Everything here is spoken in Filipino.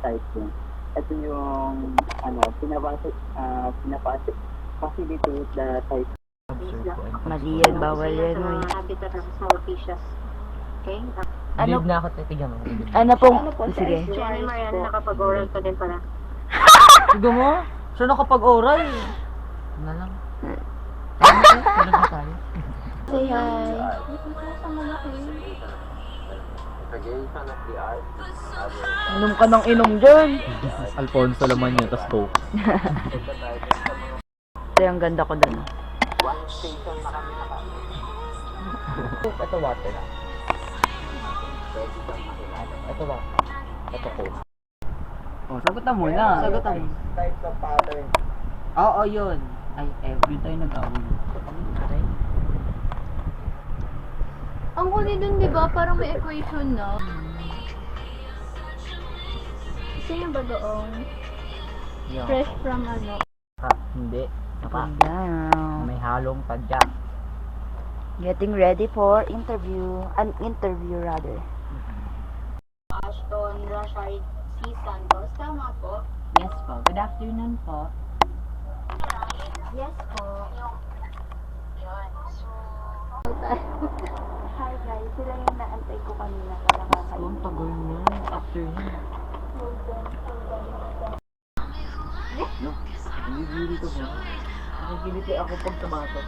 type yun. Ito yung, facilitate the type. Mali yan, bawal yan. Uy. Habitat ng small fishes. Okay? Ano, Believe na ako, titigan mo. ano pong, po, sige. Jenny Marian, nakapag-oral ka din pala. Tiga mo? Siya nakapag-oral. Ano lang? Tulog na tayo. Say hi. Inom ka ng inom dyan. Alfonso laman yun, tas Coke. Ito yung ganda ko dun. Ito water. Ito water. Ito Coke. Oh, sagutan mo na. Sagutan mo. Types of pattern. Oo, yun. Ay, every time nag-awin. Ang huli dun, di ba? Parang may equation na. Gusto niyo ba doon? Yung. Fresh from ano? Hindi. Saka, Down. may halong tadya. Getting ready for interview. An interview rather. Ashton Rashard C. Santos, tama po? Yes po. Good afternoon po. Yes po. Hi guys, sila yung naantay ko kanina pa nakakain. Ang tagal na. After na. Hindi ko po. Nakikiliti ako pag tumato.